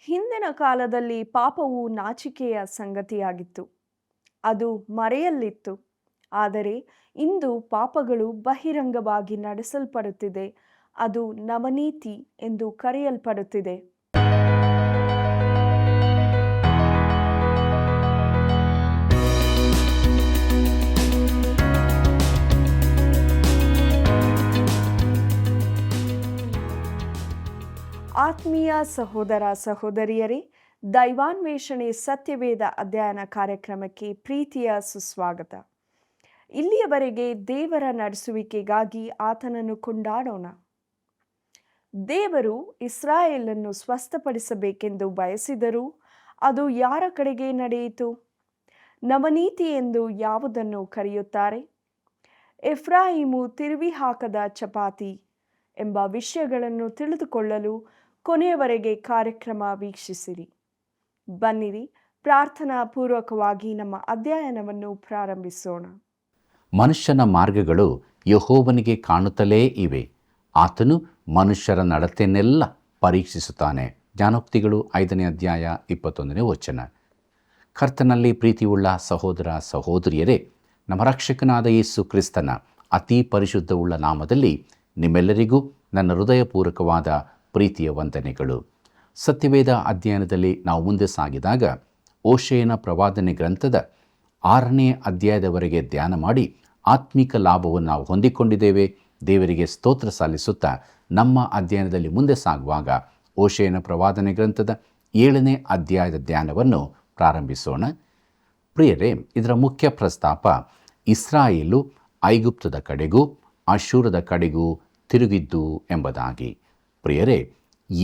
ಹಿಂದಿನ ಕಾಲದಲ್ಲಿ ಪಾಪವು ನಾಚಿಕೆಯ ಸಂಗತಿಯಾಗಿತ್ತು. ಅದು ಮರೆಯಲ್ಲಿತ್ತು. ಆದರೆ ಇಂದು ಪಾಪಗಳು ಬಹಿರಂಗವಾಗಿ ನಡೆಸಲ್ಪಡುತ್ತಿದೆ. ಅದು ನವನೀತಿ ಎಂದು ಕರೆಯಲ್ಪಡುತ್ತಿದೆ. ಆತ್ಮೀಯ ಸಹೋದರ ಸಹೋದರಿಯರೇ, ದೈವಾನ್ವೇಷಣೆ ಸತ್ಯವೇದ ಅಧ್ಯಯನ ಕಾರ್ಯಕ್ರಮಕ್ಕೆ ಪ್ರೀತಿಯ ಸುಸ್ವಾಗತ. ಇಲ್ಲಿಯವರೆಗೆ ದೇವರ ನಡೆಸುವಿಕೆಗಾಗಿ ಆತನನ್ನು ಕೊಂಡಾಡೋಣ. ದೇವರು ಇಸ್ರಾಯೇಲನ್ನು ಸ್ವಸ್ಥಪಡಿಸಬೇಕೆಂದು ಬಯಸಿದರೂ ಅದು ಯಾರ ಕಡೆಗೆ ನಡೆಯಿತು? ನವನೀತಿ ಎಂದು ಯಾವುದನ್ನು ಕರೆಯುತ್ತಾರೆ? ಎಫ್ರಾಯಿಮು ತಿರುವಿ ಹಾಕದ ಚಪಾತಿ ಎಂಬ ವಿಷಯಗಳನ್ನು ತಿಳಿದುಕೊಳ್ಳಲು ಕೊನೆಯವರೆಗೆ ಕಾರ್ಯಕ್ರಮ ವೀಕ್ಷಿಸಿರಿ. ಬನ್ನಿರಿ, ಪ್ರಾರ್ಥನಾ ಪೂರ್ವಕವಾಗಿ ನಮ್ಮ ಅಧ್ಯಯನವನ್ನು ಪ್ರಾರಂಭಿಸೋಣ. ಮನುಷ್ಯನ ಮಾರ್ಗಗಳು ಯೆಹೋವನಿಗೆ ಕಾಣುತ್ತಲೇ ಇವೆ. ಆತನು ಮನುಷ್ಯರ ನಡತೆಯನ್ನೆಲ್ಲ ಪರೀಕ್ಷಿಸುತ್ತಾನೆ. ಜ್ಞಾನೋಕ್ತಿಗಳು 5ನೇ ಅಧ್ಯಾಯ 21ನೇ ವಚನ. ಕರ್ತನಲ್ಲಿ ಪ್ರೀತಿಯುಳ್ಳ ಸಹೋದರ ಸಹೋದರಿಯರೇ, ನಮ್ಮ ರಕ್ಷಕನಾದ ಯೇಸು ಕ್ರಿಸ್ತನ ಅತಿ ಪರಿಶುದ್ಧವುಳ್ಳ ನಾಮದಲ್ಲಿ ನಿಮ್ಮೆಲ್ಲರಿಗೂ ನನ್ನ ಹೃದಯಪೂರ್ವಕವಾದ ಪ್ರೀತಿಯ ವಂದನೆಗಳು. ಸತ್ಯವೇದ ಅಧ್ಯಯನದಲ್ಲಿ ನಾವು ಮುಂದೆ ಸಾಗಿದಾಗ ಓಶೇಯನ ಪ್ರವಾದನೆ ಗ್ರಂಥದ 6ನೇ ಅಧ್ಯಾಯದವರೆಗೆ ಧ್ಯಾನ ಮಾಡಿ ಆತ್ಮಿಕ ಲಾಭವನ್ನು ನಾವು ಹೊಂದಿಕೊಂಡಿದ್ದೇವೆ. ದೇವರಿಗೆ ಸ್ತೋತ್ರ ಸಲ್ಲಿಸುತ್ತಾ ನಮ್ಮ ಅಧ್ಯಯನದಲ್ಲಿ ಮುಂದೆ ಸಾಗುವಾಗ ಓಶೇಯನ ಪ್ರವಾದನೆ ಗ್ರಂಥದ 7ನೇ ಅಧ್ಯಾಯದ ಧ್ಯಾನವನ್ನು ಪ್ರಾರಂಭಿಸೋಣ. ಪ್ರಿಯರೇ, ಇದರ ಮುಖ್ಯ ಪ್ರಸ್ತಾಪ ಇಸ್ರಾಯೇಲು ಐಗುಪ್ತದ ಕಡೆಗೂ ಅಶ್ಶೂರದ ಕಡೆಗೂ ತಿರುಗಿದ್ದು ಎಂಬುದಾಗಿ. ಪ್ರಿಯರೇ,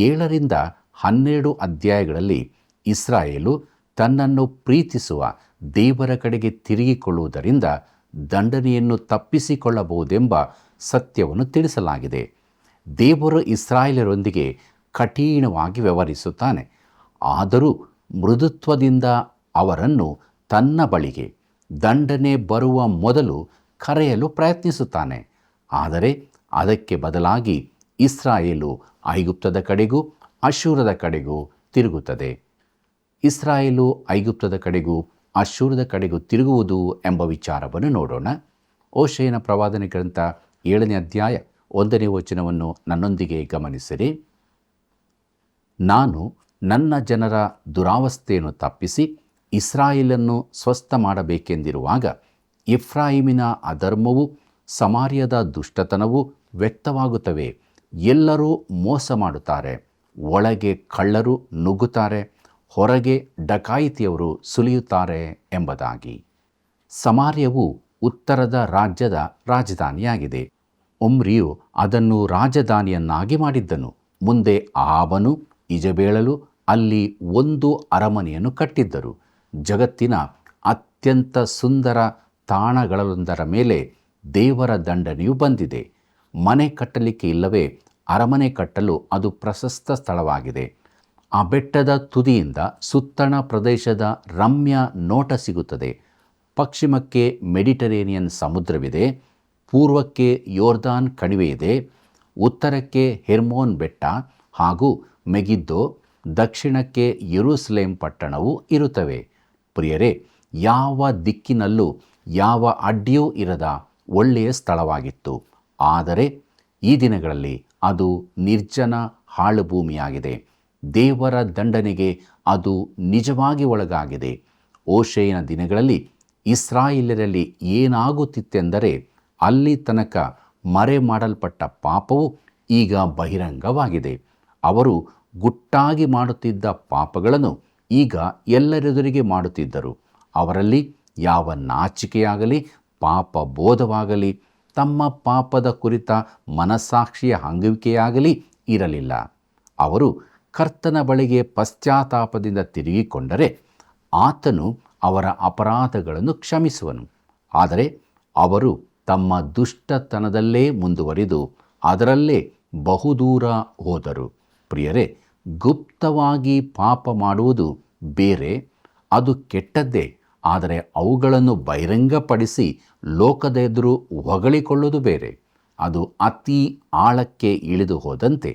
7ರಿಂದ 12 ಅಧ್ಯಾಯಗಳಲ್ಲಿ ಇಸ್ರಾಯೇಲು ತನ್ನನ್ನು ಪ್ರೀತಿಸುವ ದೇವರ ಕಡೆಗೆ ತಿರುಗಿಕೊಳ್ಳುವುದರಿಂದ ದಂಡನೆಯನ್ನು ತಪ್ಪಿಸಿಕೊಳ್ಳಬಹುದೆಂಬ ಸತ್ಯವನ್ನು ತಿಳಿಸಲಾಗಿದೆ. ದೇವರು ಇಸ್ರಾಯೇಲರೊಂದಿಗೆ ಕಠಿಣವಾಗಿ ವ್ಯವಹರಿಸುತ್ತಾನೆ. ಆದರೂ ಮೃದುತ್ವದಿಂದ ಅವರನ್ನು ತನ್ನ ಬಳಿಗೆ ದಂಡನೆ ಬರುವ ಮೊದಲು ಕರೆಯಲು ಪ್ರಯತ್ನಿಸುತ್ತಾನೆ. ಆದರೆ ಅದಕ್ಕೆ ಬದಲಾಗಿ ಇಸ್ರಾಯೇಲು ಐಗುಪ್ತದ ಕಡೆಗೂ ಅಶ್ಶೂರದ ಕಡೆಗೂ ತಿರುಗುತ್ತದೆ. ಇಸ್ರಾಯೇಲು ಐಗುಪ್ತದ ಕಡೆಗೂ ಅಶ್ಶೂರದ ಕಡೆಗೂ ತಿರುಗುವುದು ಎಂಬ ವಿಚಾರವನ್ನು ನೋಡೋಣ. ಓಶೇಯನ ಪ್ರವಾದನೆ ಗ್ರಂಥ 7ನೇ ಅಧ್ಯಾಯ 1ನೇ ವಚನವನ್ನು ನನ್ನೊಂದಿಗೆ ಗಮನಿಸಿರಿ. ನಾನು ನನ್ನ ಜನರ ದುರಾವಸ್ಥೆಯನ್ನು ತಪ್ಪಿಸಿ ಇಸ್ರಾಯೇಲನ್ನು ಸ್ವಸ್ಥ ಮಾಡಬೇಕೆಂದಿರುವಾಗ ಎಫ್ರಾಯಿಮಿನ ಅಧರ್ಮವು ಸಮಾರ್ಯದ ದುಷ್ಟತನವು ವ್ಯಕ್ತವಾಗುತ್ತವೆ. ಎಲ್ಲರೂ ಮೋಸ ಮಾಡುತ್ತಾರೆ, ಒಳಗೆ ಕಳ್ಳರು ನುಗ್ಗುತ್ತಾರೆ, ಹೊರಗೆ ಡಕಾಯಿತಿಯವರು ಸುಲಿಯುತ್ತಾರೆ ಎಂಬುದಾಗಿ. ಸಮಾರ್ಯವು ಉತ್ತರದ ರಾಜ್ಯದ ರಾಜಧಾನಿಯಾಗಿದೆ. ಒಮ್ರಿಯು ಅದನ್ನು ರಾಜಧಾನಿಯನ್ನಾಗಿ ಮಾಡಿದ್ದನು. ಮುಂದೆ ಆಹಾಬನು ಇಜಬೇಳಲು ಅಲ್ಲಿ ಒಂದು ಅರಮನೆಯನ್ನು ಕಟ್ಟಿದ್ದರು. ಜಗತ್ತಿನ ಅತ್ಯಂತ ಸುಂದರ ತಾಣಗಳೊಂದರ ಮೇಲೆ ದೇವರ ದಂಡನೆಯು ಬಂದಿದೆ. ಮನೆ ಕಟ್ಟಲಿಕ್ಕೆ ಇಲ್ಲವೇ ಅರಮನೆ ಕಟ್ಟಲು ಅದು ಪ್ರಶಸ್ತ ಸ್ಥಳವಾಗಿದೆ. ಆ ಬೆಟ್ಟದ ತುದಿಯಿಂದ ಸುತ್ತಣ ಪ್ರದೇಶದ ರಮ್ಯ ನೋಟ ಸಿಗುತ್ತದೆ. ಪಶ್ಚಿಮಕ್ಕೆ ಮೆಡಿಟರೇನಿಯನ್ ಸಮುದ್ರವಿದೆ, ಪೂರ್ವಕ್ಕೆ ಯೋರ್ದಾನ್ ಕಣಿವೆ ಇದೆ, ಉತ್ತರಕ್ಕೆ ಹೆರ್ಮೋನ್ ಬೆಟ್ಟ ಹಾಗೂ ಮೆಗಿದ್ದೋ, ದಕ್ಷಿಣಕ್ಕೆ ಯೆರೂಸಲೇಮ್ ಪಟ್ಟಣವು ಇರುತ್ತವೆ. ಪ್ರಿಯರೇ, ಯಾವ ದಿಕ್ಕಿನಲ್ಲೂ ಯಾವ ಅಡ್ಡಿಯೂ ಇರದ ಒಳ್ಳೆಯ ಸ್ಥಳವಾಗಿತ್ತು. ಆದರೆ ಈ ದಿನಗಳಲ್ಲಿ ಅದು ನಿರ್ಜನ ಹಾಳು ಭೂಮಿಯಾಗಿದೆ. ದೇವರ ದಂಡನೆಗೆ ಅದು ನಿಜವಾಗಿ ಒಳಗಾಗಿದೆ. ಓಶೇಯನ ದಿನಗಳಲ್ಲಿ ಇಸ್ರಾಯೇಲರಲ್ಲಿ ಏನಾಗುತ್ತಿತ್ತೆಂದರೆ, ಅಲ್ಲಿ ತನಕ ಮರೆ ಮಾಡಲ್ಪಟ್ಟ ಪಾಪವು ಈಗ ಬಹಿರಂಗವಾಗಿದೆ. ಅವರು ಗುಟ್ಟಾಗಿ ಮಾಡುತ್ತಿದ್ದ ಪಾಪಗಳನ್ನು ಈಗ ಎಲ್ಲರೆದುರಿಗೆ ಮಾಡುತ್ತಿದ್ದರು. ಅವರಲ್ಲಿ ಯಾವ ನಾಚಿಕೆಯಾಗಲಿ ಪಾಪ ಬೋಧವಾಗಲಿ ತಮ್ಮ ಪಾಪದ ಕುರಿತ ಮನಸ್ಸಾಕ್ಷಿಯ ಹಂಗುವಿಕೆಯಾಗಲಿ ಇರಲಿಲ್ಲ. ಅವರು ಕರ್ತನ ಬಳಿಗೆ ಪಶ್ಚಾತ್ತಾಪದಿಂದ ತಿರುಗಿಕೊಂಡರೆ ಆತನು ಅವರ ಅಪರಾಧಗಳನ್ನು ಕ್ಷಮಿಸುವನು. ಆದರೆ ಅವರು ತಮ್ಮ ದುಷ್ಟತನದಲ್ಲೇ ಮುಂದುವರಿದು ಅದರಲ್ಲೇ ಬಹುದೂರ ಹೋದರು. ಪ್ರಿಯರೇ, ಗುಪ್ತವಾಗಿ ಪಾಪ ಮಾಡುವುದು ಬೇರೆ, ಅದು ಕೆಟ್ಟದ್ದೇ. ಆದರೆ ಅವುಗಳನ್ನು ಬಹಿರಂಗಪಡಿಸಿ ಲೋಕದ ಎದುರು ಹೊಗಳಿಕೊಳ್ಳುವುದು ಬೇರೆ. ಅದು ಅತಿ ಆಳಕ್ಕೆ ಇಳಿದು ಹೋದಂತೆ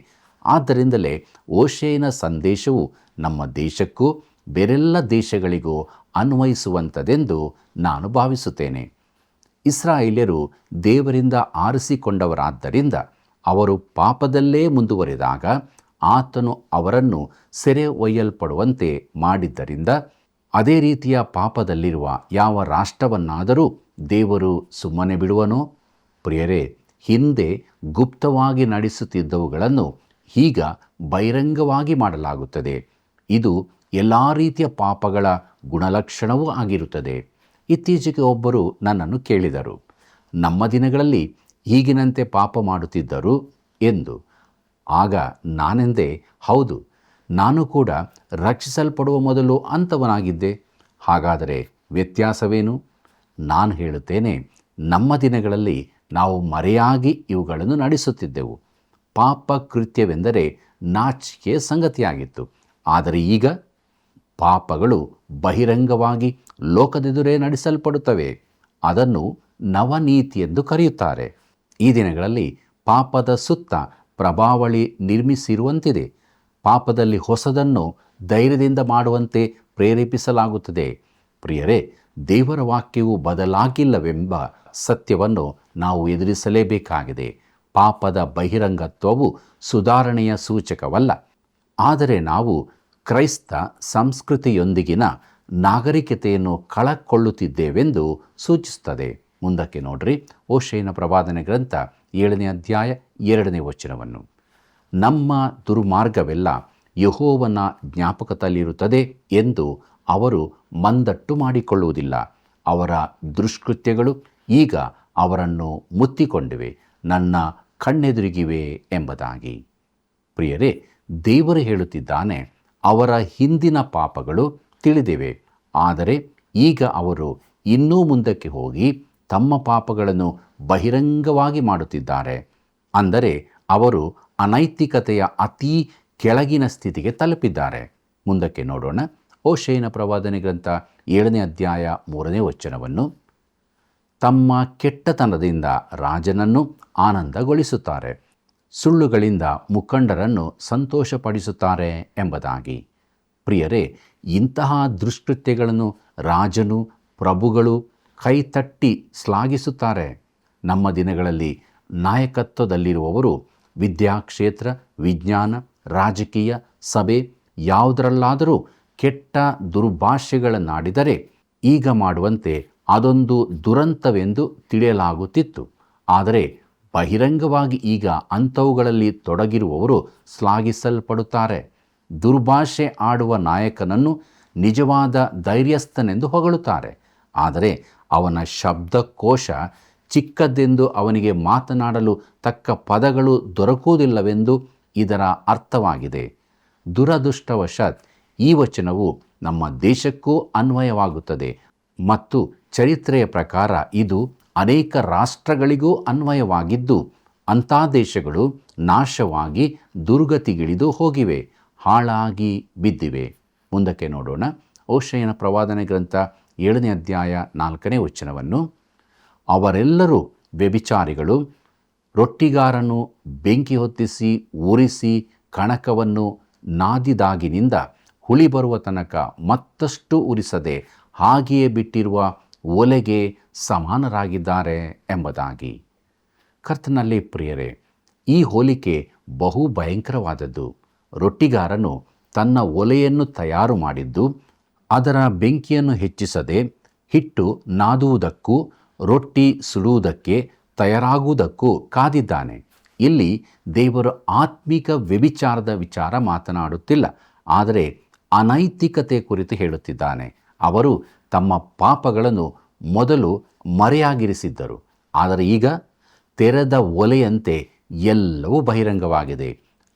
ಆದ್ದರಿಂದಲೇ ಓಶೇಯನ ಸಂದೇಶವು ನಮ್ಮ ದೇಶಕ್ಕೂ ಬೇರೆಲ್ಲ ದೇಶಗಳಿಗೂ ಅನ್ವಯಿಸುವಂಥದ್ದೆಂದು ನಾನು ಭಾವಿಸುತ್ತೇನೆ. ಇಸ್ರಾಯೇಲ್ಯರು ದೇವರಿಂದ ಆರಿಸಿಕೊಂಡವರಾದ್ದರಿಂದ ಅವರು ಪಾಪದಲ್ಲೇ ಮುಂದುವರಿದಾಗ ಆತನು ಅವರನ್ನು ಸೆರೆ ಒಯ್ಯಲ್ಪಡುವಂತೆ ಮಾಡಿದ್ದರಿಂದ ಅದೇ ರೀತಿಯ ಪಾಪದಲ್ಲಿರುವ ಯಾವ ರಾಷ್ಟ್ರವನ್ನಾದರೂ ದೇವರು ಸುಮ್ಮನೆ ಬಿಡುವನೋ? ಪ್ರಿಯರೇ, ಹಿಂದೆ ಗುಪ್ತವಾಗಿ ನಡೆಸುತ್ತಿದ್ದವುಗಳನ್ನು ಈಗ ಬಹಿರಂಗವಾಗಿ ಮಾಡಲಾಗುತ್ತದೆ. ಇದು ಎಲ್ಲ ರೀತಿಯ ಪಾಪಗಳ ಗುಣಲಕ್ಷಣವೂ ಆಗಿರುತ್ತದೆ. ಇತ್ತೀಚೆಗೆ ಒಬ್ಬರು ನನ್ನನ್ನು ಕೇಳಿದರು, ನಮ್ಮ ದಿನಗಳಲ್ಲಿ ಈಗಿನಂತೆ ಪಾಪ ಮಾಡುತ್ತಿದ್ದರು ಎಂದು. ಆಗ ನಾನೆಂದೆ, ಹೌದು, ನಾನು ಕೂಡ ರಕ್ಷಿಸಲ್ಪಡುವ ಮೊದಲು ಅಂಥವನಾಗಿದ್ದೆ. ಹಾಗಾದರೆ ವ್ಯತ್ಯಾಸವೇನು? ನಾನು ಹೇಳುತ್ತೇನೆ, ನಮ್ಮ ದಿನಗಳಲ್ಲಿ ನಾವು ಮರೆಯಾಗಿ ಇವುಗಳನ್ನು ನಡೆಸುತ್ತಿದ್ದೆವು. ಪಾಪ ಕೃತ್ಯವೆಂದರೆ ನಾಚಿಕೆಯ ಸಂಗತಿಯಾಗಿತ್ತು. ಆದರೆ ಈಗ ಪಾಪಗಳು ಬಹಿರಂಗವಾಗಿ ಲೋಕದೆದುರೇ ನಡೆಸಲ್ಪಡುತ್ತವೆ. ಅದನ್ನು ನವನೀತಿ ಎಂದು ಕರೆಯುತ್ತಾರೆ. ಈ ದಿನಗಳಲ್ಲಿ ಪಾಪದ ಸುತ್ತ ಪ್ರಭಾವಳಿ ನಿರ್ಮಿಸಿರುವಂತಿದೆ. ಪಾಪದಲ್ಲಿ ಹೊಸದನ್ನು ಧೈರ್ಯದಿಂದ ಮಾಡುವಂತೆ ಪ್ರೇರೇಪಿಸಲಾಗುತ್ತದೆ. ಪ್ರಿಯರೇ, ದೇವರ ವಾಕ್ಯವು ಬದಲಾಗಿಲ್ಲವೆಂಬ ಸತ್ಯವನ್ನು ನಾವು ಎದುರಿಸಲೇಬೇಕಾಗಿದೆ. ಪಾಪದ ಬಹಿರಂಗತ್ವವು ಸುಧಾರಣೆಯ ಸೂಚಕವಲ್ಲ, ಆದರೆ ನಾವು ಕ್ರೈಸ್ತ ಸಂಸ್ಕೃತಿಯೊಂದಿಗಿನ ನಾಗರಿಕತೆಯನ್ನು ಕಳಕೊಳ್ಳುತ್ತಿದ್ದೇವೆಂದು ಸೂಚಿಸುತ್ತದೆ. ಮುಂದಕ್ಕೆ ನೋಡ್ರಿ, ಓಶೇಯನ ಪ್ರವಾದನೆ ಗ್ರಂಥ 7ನೇ ಅಧ್ಯಾಯ 2ನೇ ವಚನವನ್ನು. ನಮ್ಮ ದುರ್ಮಾರ್ಗವೆಲ್ಲ ಯೆಹೋವನ ಜ್ಞಾಪಕದಲ್ಲಿರುತ್ತದೆ ಎಂದು ಅವರು ಮಂದಟ್ಟು ಮಾಡಿಕೊಳ್ಳುವುದಿಲ್ಲ. ಅವರ ದುಷ್ಕೃತ್ಯಗಳು ಈಗ ಅವರನ್ನು ಮುತ್ತಿಕೊಂಡಿವೆ, ನನ್ನ ಕಣ್ಣೆದುರಿಗಿವೆ ಎಂಬುದಾಗಿ. ಪ್ರಿಯರೇ, ದೇವರು ಹೇಳುತ್ತಿದ್ದಾನೆ, ಅವರ ಹಿಂದಿನ ಪಾಪಗಳು ತಿಳಿದಿವೆ, ಆದರೆ ಈಗ ಅವರು ಇನ್ನೂ ಮುಂದಕ್ಕೆ ಹೋಗಿ ತಮ್ಮ ಪಾಪಗಳನ್ನು ಬಹಿರಂಗವಾಗಿ ಮಾಡುತ್ತಿದ್ದಾರೆ. ಅಂದರೆ ಅವರು ಅನೈತಿಕತೆಯ ಅತೀ ಕೆಳಗಿನ ಸ್ಥಿತಿಗೆ ತಲುಪಿದ್ದಾರೆ. ಮುಂದಕ್ಕೆ ನೋಡೋಣ. ಓಶೇಯನ ಪ್ರವಾದನೆ ಗ್ರಂಥ 7ನೇ ಅಧ್ಯಾಯ 3ನೇ ವಚನವನ್ನು. ತಮ್ಮ ಕೆಟ್ಟತನದಿಂದ ರಾಜನನ್ನು ಆನಂದಗೊಳಿಸುತ್ತಾರೆ, ಸುಳ್ಳುಗಳಿಂದ ಮುಖಂಡರನ್ನು ಸಂತೋಷಪಡಿಸುತ್ತಾರೆ ಎಂಬುದಾಗಿ. ಪ್ರಿಯರೇ, ಇಂತಹ ದುಷ್ಕೃತ್ಯಗಳನ್ನು ರಾಜನು, ಪ್ರಭುಗಳು ಕೈತಟ್ಟಿ ಶ್ಲಾಘಿಸುತ್ತಾರೆ. ನಮ್ಮ ದಿನಗಳಲ್ಲಿ ನಾಯಕತ್ವದಲ್ಲಿರುವವರು ವಿದ್ಯಾಕ್ಷೇತ್ರ, ವಿಜ್ಞಾನ, ರಾಜಕೀಯ, ಸಭೆ ಯಾವುದರಲ್ಲಾದರೂ ಕೆಟ್ಟ ದುರ್ಭಾಷೆಗಳನ್ನಾಡಿದರೆ ಈಗ ಮಾಡುವಂತೆ ಅದೊಂದು ದುರಂತವೆಂದು ತಿಳಿಯಲಾಗುತ್ತಿತ್ತು. ಆದರೆ ಬಹಿರಂಗವಾಗಿ ಈಗ ಅಂಥವುಗಳಲ್ಲಿ ತೊಡಗಿರುವವರು ಶ್ಲಾಘಿಸಲ್ಪಡುತ್ತಾರೆ. ದುರ್ಭಾಷೆ ಆಡುವ ನಾಯಕನನ್ನು ನಿಜವಾದ ಧೈರ್ಯಸ್ಥನೆಂದು ಹೊಗಳುತ್ತಾರೆ. ಆದರೆ ಅವನ ಶಬ್ದಕೋಶ ಚಿಕ್ಕದೆಂದು ಅವನಿಗೆ ಮಾತನಾಡಲು ತಕ್ಕ ಪದಗಳು ದೊರಕುವುದಿಲ್ಲವೆಂದು ಇದರ ಅರ್ಥವಾಗಿದೆ. ದುರದೃಷ್ಟವಶಾತ್ ಈ ವಚನವು ನಮ್ಮ ದೇಶಕ್ಕೂ ಅನ್ವಯವಾಗುತ್ತದೆ ಮತ್ತು ಚರಿತ್ರೆಯ ಪ್ರಕಾರ ಇದು ಅನೇಕ ರಾಷ್ಟ್ರಗಳಿಗೂ ಅನ್ವಯವಾಗಿದ್ದು, ಅಂಥ ದೇಶಗಳು ನಾಶವಾಗಿ ದುರ್ಗತಿಗಿಳಿದು ಹೋಗಿವೆ, ಹಾಳಾಗಿ ಬಿದ್ದಿವೆ. ಮುಂದಕ್ಕೆ ನೋಡೋಣ. ಓಶೇಯನ ಪ್ರವಾದನೆ ಗ್ರಂಥ 7ನೇ ಅಧ್ಯಾಯ 4ನೇ ವಚನವನ್ನು. ಅವರೆಲ್ಲರೂ ವ್ಯಭಿಚಾರಿಗಳು, ರೊಟ್ಟಿಗಾರನು ಬೆಂಕಿ ಹೊತ್ತಿಸಿ ಉರಿಸಿ ಕಣಕವನ್ನು ನಾದಿದಾಗಿನಿಂದ ಹುಳಿ ಬರುವ ತನಕ ಮತ್ತಷ್ಟು ಉರಿಸದೆ ಹಾಗೆಯೇ ಬಿಟ್ಟಿರುವ ಒಲೆಗೆ ಸಮಾನರಾಗಿದ್ದಾರೆ ಎಂಬುದಾಗಿ. ಕರ್ತನಲ್ಲಿ ಪ್ರಿಯರೇ, ಈ ಹೋಲಿಕೆ ಬಹು ಭಯಂಕರವಾದದ್ದು. ರೊಟ್ಟಿಗಾರನು ತನ್ನ ಒಲೆಯನ್ನು ತಯಾರು ಮಾಡಿದ್ದು ಅದರ ಬೆಂಕಿಯನ್ನು ಹೆಚ್ಚಿಸದೆ ಹಿಟ್ಟು ನಾದುವುದಕ್ಕೂ ರೊಟ್ಟಿ ಸುಡುವುದಕ್ಕೆ ತಯಾರಾಗುವುದಕ್ಕೂ ಕಾದಿದ್ದಾನೆ. ಇಲ್ಲಿ ದೇವರು ಆತ್ಮಿಕ ವ್ಯಭಿಚಾರದ ವಿಚಾರ ಮಾತನಾಡುತ್ತಿಲ್ಲ, ಆದರೆ ಅನೈತಿಕತೆ ಕುರಿತು ಹೇಳುತ್ತಿದ್ದಾನೆ. ಅವರು ತಮ್ಮ ಪಾಪಗಳನ್ನು ಮೊದಲು ಮರೆಯಾಗಿರಿಸಿದ್ದರು, ಆದರೆ ಈಗ ತೆರೆದ ಒಲೆಯಂತೆ ಎಲ್ಲವೂ ಬಹಿರಂಗವಾಗಿದೆ.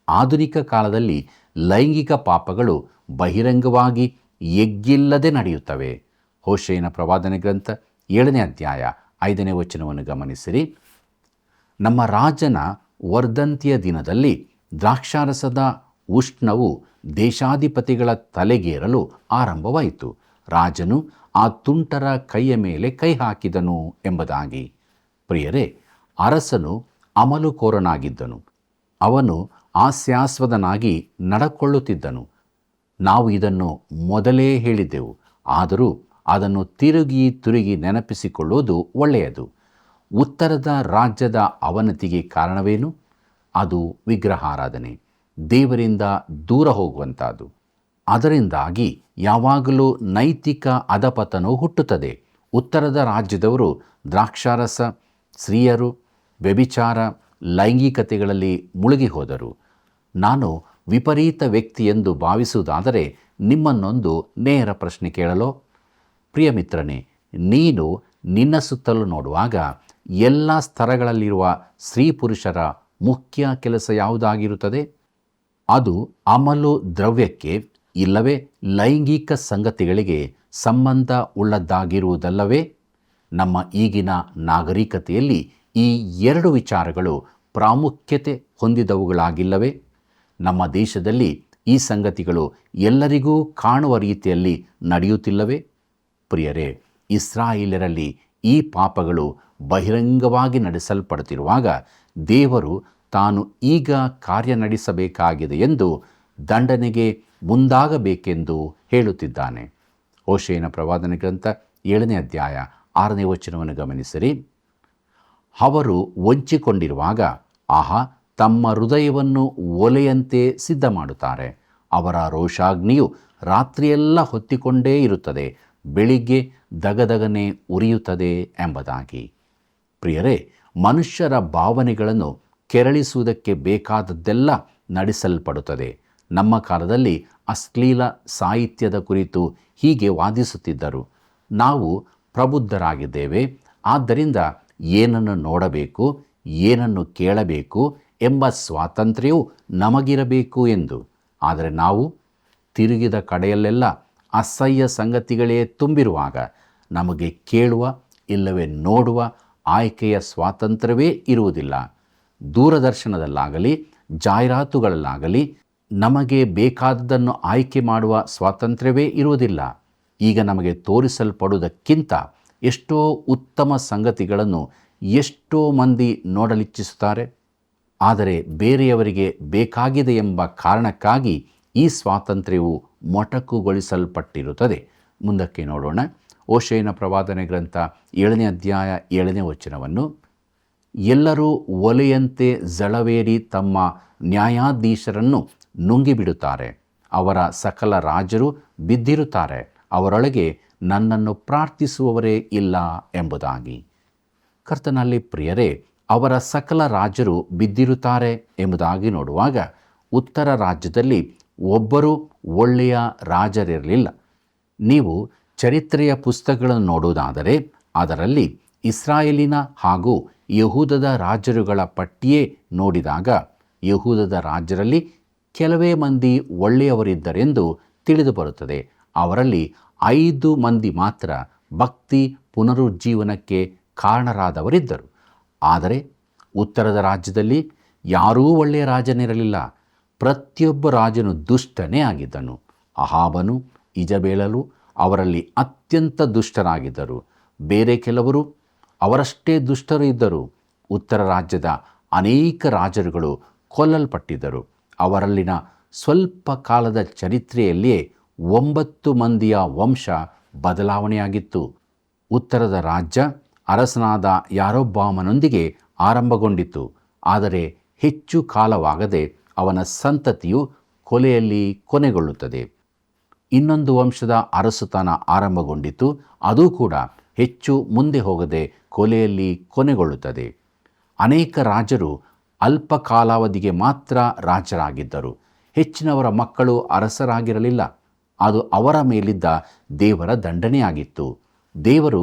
ಆಧುನಿಕ ಕಾಲದಲ್ಲಿ ಲೈಂಗಿಕ ಪಾಪಗಳು ಬಹಿರಂಗವಾಗಿ ಎಗ್ಗಿಲ್ಲದೆ ನಡೆಯುತ್ತವೆ. ಓಶೇಯನ ಪ್ರವಾದನೆ ಗ್ರಂಥ 7ನೇ ಅಧ್ಯಾಯ 5ನೇ ವಚನವನ್ನು ಗಮನಿಸಿರಿ. ನಮ್ಮ ರಾಜನ ವರ್ಧಂತಿಯ ದಿನದಲ್ಲಿ ದ್ರಾಕ್ಷಾರಸದ ಉಷ್ಣವು ದೇಶಾಧಿಪತಿಗಳ ತಲೆಗೇರಲು ಆರಂಭವಾಯಿತು. ರಾಜನು ಆ ತುಂಟರ ಕೈಯ ಮೇಲೆ ಕೈ ಹಾಕಿದನು ಎಂಬುದಾಗಿ. ಪ್ರಿಯರೇ, ಅರಸನು ಅಮಲುಕೋರನಾಗಿದ್ದನು. ಅವನು ಹಾಸ್ಯಾಸ್ಪದನಾಗಿ ನಡಕೊಳ್ಳುತ್ತಿದ್ದನು. ನಾವು ಇದನ್ನು ಮೊದಲೇ ಹೇಳಿದ್ದೆವು, ಆದರೂ ಅದನ್ನು ತಿರುಗಿ ನೆನಪಿಸಿಕೊಳ್ಳುವುದು ಒಳ್ಳೆಯದು. ಉತ್ತರದ ರಾಜ್ಯದ ಅವನತಿಗೆ ಕಾರಣವೇನು? ಅದು ವಿಗ್ರಹಾರಾಧನೆ, ದೇವರಿಂದ ದೂರ ಹೋಗುವಂಥದ್ದು. ಅದರಿಂದಾಗಿ ಯಾವಾಗಲೂ ನೈತಿಕ ಅಧಪತನವು ಹುಟ್ಟುತ್ತದೆ. ಉತ್ತರದ ರಾಜ್ಯದವರು ದ್ರಾಕ್ಷಾರಸ, ಸ್ತ್ರೀಯರು, ವ್ಯಭಿಚಾರ, ಲೈಂಗಿಕತೆಗಳಲ್ಲಿ ಮುಳುಗಿ ಹೋದರು. ನಾನು ವಿಪರೀತ ವ್ಯಕ್ತಿ ಎಂದು ಭಾವಿಸುವುದಾದರೆ ನಿಮ್ಮನ್ನೊಂದು ನೇರ ಪ್ರಶ್ನೆ ಕೇಳಲೋ? ಪ್ರಿಯ ಮಿತ್ರನೇ, ನೀನು ನಿನ್ನ ಸುತ್ತಲೂ ನೋಡುವಾಗ ಎಲ್ಲ ಸ್ತರಗಳಲ್ಲಿರುವ ಸ್ತ್ರೀ ಪುರುಷರ ಮುಖ್ಯ ಕೆಲಸ ಯಾವುದಾಗಿರುತ್ತದೆ? ಅದು ಅಮಲು ದ್ರವ್ಯಕ್ಕೆ ಇಲ್ಲವೇ ಲೈಂಗಿಕ ಸಂಗತಿಗಳಿಗೆ ಸಂಬಂಧ ಉಳ್ಳದ್ದಾಗಿರುವುದಲ್ಲವೇ? ನಮ್ಮ ಈಗಿನ ನಾಗರಿಕತೆಯಲ್ಲಿ ಈ ಎರಡು ವಿಚಾರಗಳು ಪ್ರಾಮುಖ್ಯತೆ ಹೊಂದಿದವುಗಳಾಗಿಲ್ಲವೇ? ನಮ್ಮ ದೇಶದಲ್ಲಿ ಈ ಸಂಗತಿಗಳು ಎಲ್ಲರಿಗೂ ಕಾಣುವ ರೀತಿಯಲ್ಲಿ ನಡೆಯುತ್ತಿಲ್ಲವೇ? ಪ್ರಿಯರೇ, ಇಸ್ರಾಯೇಲರಲ್ಲಿ ಈ ಪಾಪಗಳು ಬಹಿರಂಗವಾಗಿ ನಡೆಸಲ್ಪಡುತ್ತಿರುವಾಗ ದೇವರು ತಾನು ಈಗ ಕಾರ್ಯ ನಡೆಸಬೇಕಾಗಿದೆ ಎಂದು ದಂಡನೆಗೆ ಮುಂದಾಗಬೇಕೆಂದು ಹೇಳುತ್ತಿದ್ದಾನೆ. ಹೋಶೇಯನ ಪ್ರವಾದನೆ ಗ್ರಂಥ 7ನೇ ಅಧ್ಯಾಯ 6ನೇ ವಚನವನ್ನು ಗಮನಿಸಿರಿ. ಅವರು ವಂಚಿಕೊಂಡಿರುವಾಗ ಆಹಾ, ತಮ್ಮ ಹೃದಯವನ್ನು ಒಲೆಯಂತೆ ಸಿದ್ಧ ಮಾಡುತ್ತಾರೆ. ಅವರ ರೋಷಾಗ್ನಿಯು ರಾತ್ರಿಯೆಲ್ಲ ಹೊತ್ತಿಕೊಂಡೇ ಇರುತ್ತದೆ, ಬೆಳಿಗ್ಗೆ ದಗದಗನೆ ಉರಿಯುತ್ತದೆ ಎಂಬುದಾಗಿ. ಪ್ರಿಯರೇ, ಮನುಷ್ಯರ ಭಾವನೆಗಳನ್ನು ಕೆರಳಿಸುವುದಕ್ಕೆ ಬೇಕಾದದ್ದೆಲ್ಲ ನಡೆಸಲ್ಪಡುತ್ತದೆ. ನಮ್ಮ ಕಾಲದಲ್ಲಿ ಅಶ್ಲೀಲ ಸಾಹಿತ್ಯದ ಕುರಿತು ಹೀಗೆ ವಾದಿಸುತ್ತಿದ್ದರು. ನಾವು ಪ್ರಬುದ್ಧರಾಗಿದ್ದೇವೆ, ಆದ್ದರಿಂದ ಏನನ್ನು ನೋಡಬೇಕು, ಏನನ್ನು ಕೇಳಬೇಕು ಎಂಬ ಸ್ವಾತಂತ್ರ್ಯವು ನಮಗಿರಬೇಕು ಎಂದು. ಆದರೆ ನಾವು ತಿರುಗಿದ ಕಡೆಯಲ್ಲೆಲ್ಲ ಅಸಹ್ಯ ಸಂಗತಿಗಳೇ ತುಂಬಿರುವಾಗ ನಮಗೆ ಕೇಳುವ ಇಲ್ಲವೇ ನೋಡುವ ಆಯ್ಕೆಯ ಸ್ವಾತಂತ್ರ್ಯವೇ ಇರುವುದಿಲ್ಲ. ದೂರದರ್ಶನದಲ್ಲಾಗಲಿ ಜಾಹೀರಾತುಗಳಲ್ಲಾಗಲಿ ನಮಗೆ ಬೇಕಾದದ್ದನ್ನು ಆಯ್ಕೆ ಮಾಡುವ ಸ್ವಾತಂತ್ರ್ಯವೇ ಇರುವುದಿಲ್ಲ. ಈಗ ನಮಗೆ ತೋರಿಸಲ್ಪಡುವುದಕ್ಕಿಂತ ಎಷ್ಟೋ ಉತ್ತಮ ಸಂಗತಿಗಳನ್ನು ಎಷ್ಟೋ ಮಂದಿ ನೋಡಲಿಚ್ಛಿಸುತ್ತಾರೆ. ಆದರೆ ಬೇರೆಯವರಿಗೆ ಬೇಕಾಗಿದೆ ಎಂಬ ಕಾರಣಕ್ಕಾಗಿ ಈ ಸ್ವಾತಂತ್ರ್ಯವು ಮೊಟಕುಗೊಳಿಸಲ್ಪಟ್ಟಿರುತ್ತದೆ. ಮುಂದಕ್ಕೆ ನೋಡೋಣ. ಹೋಶೇಯನ ಪ್ರವಾದನೆ ಗ್ರಂಥ 7ನೇ ಅಧ್ಯಾಯ 7ನೇ ವಚನವನ್ನು. ಎಲ್ಲರೂ ಒಲೆಯಂತೆ ಝಳವೇರಿ ತಮ್ಮ ನ್ಯಾಯಾಧೀಶರನ್ನು ನುಂಗಿಬಿಡುತ್ತಾರೆ. ಅವರ ಸಕಲ ರಾಜರು ಬಿದ್ದಿರುತ್ತಾರೆ. ಅವರೊಳಗೆ ನನ್ನನ್ನು ಪ್ರಾರ್ಥಿಸುವವರೇ ಇಲ್ಲ ಎಂಬುದಾಗಿ. ಕರ್ತನಲ್ಲಿ ಪ್ರಿಯರೇ, ಅವರ ಸಕಲ ರಾಜರು ಬಿದ್ದಿರುತ್ತಾರೆ ಎಂಬುದಾಗಿ ನೋಡುವಾಗ ಉತ್ತರ ರಾಜ್ಯದಲ್ಲಿ ಒಬ್ಬರೂ ಒಳ್ಳೆಯ ರಾಜರಿರಲಿಲ್ಲ. ನೀವು ಚರಿತ್ರೆಯ ಪುಸ್ತಕಗಳನ್ನು ನೋಡುವುದಾದರೆ ಅದರಲ್ಲಿ ಇಸ್ರಾಯೇಲಿನ ಹಾಗೂ ಯಹೂದದ ರಾಜರುಗಳ ಪಟ್ಟಿಯೇ ನೋಡಿದಾಗ ಯಹೂದದ ರಾಜರಲ್ಲಿ ಕೆಲವೇ ಮಂದಿ ಒಳ್ಳೆಯವರಿದ್ದರೆಂದು ತಿಳಿದು ಬರುತ್ತದೆ. ಅವರಲ್ಲಿ 5 ಮಂದಿ ಮಾತ್ರ ಭಕ್ತಿ ಪುನರುಜ್ಜೀವನಕ್ಕೆ ಕಾರಣರಾದವರಿದ್ದರು. ಆದರೆ ಉತ್ತರದ ರಾಜ್ಯದಲ್ಲಿ ಯಾರೂ ಒಳ್ಳೆಯ ರಾಜನಿರಲಿಲ್ಲ. ಪ್ರತಿಯೊಬ್ಬ ರಾಜನು ದುಷ್ಟನೇ ಆಗಿದ್ದನು. ಅಹಾಬನು, ಇಜಬೇಲರು ಅವರಲ್ಲಿ ಅತ್ಯಂತ ದುಷ್ಟರಾಗಿದ್ದರು. ಬೇರೆ ಕೆಲವರು ಅವರಷ್ಟೇ ದುಷ್ಟರು ಇದ್ದರು. ಉತ್ತರ ರಾಜ್ಯದ ಅನೇಕ ರಾಜರುಗಳು ಕೊಲ್ಲಲ್ಪಟ್ಟಿದ್ದರು. ಅವರಲ್ಲಿನ ಸ್ವಲ್ಪ ಕಾಲದ ಚರಿತ್ರೆಯಲ್ಲಿಯೇ 9 ಮಂದಿಯ ವಂಶ ಬದಲಾವಣೆಯಾಗಿತ್ತು. ಉತ್ತರದ ರಾಜ್ಯ ಅರಸನಾದ ಯಾರೊಬ್ಬಾಮನೊಂದಿಗೆ ಆರಂಭಗೊಂಡಿತು. ಆದರೆ ಹೆಚ್ಚು ಕಾಲವಾಗದೆ ಅವನ ಸಂತತಿಯು ಕೊಲೆಯಲ್ಲಿ ಕೊನೆಗೊಳ್ಳುತ್ತದೆ. ಇನ್ನೊಂದು ವಂಶದ ಅರಸುತನ ಆರಂಭಗೊಂಡಿತು. ಅದೂ ಕೂಡ ಹೆಚ್ಚು ಮುಂದೆ ಹೋಗದೆ ಕೊಲೆಯಲ್ಲಿ ಕೊನೆಗೊಳ್ಳುತ್ತದೆ. ಅನೇಕ ರಾಜರು ಅಲ್ಪ ಕಾಲಾವಧಿಗೆ ಮಾತ್ರ ರಾಜರಾಗಿದ್ದರು. ಹೆಚ್ಚಿನವರ ಮಕ್ಕಳು ಅರಸರಾಗಿರಲಿಲ್ಲ. ಅದು ಅವರ ಮೇಲಿದ್ದ ದೇವರ ದಂಡನೆಯಾಗಿತ್ತು. ದೇವರು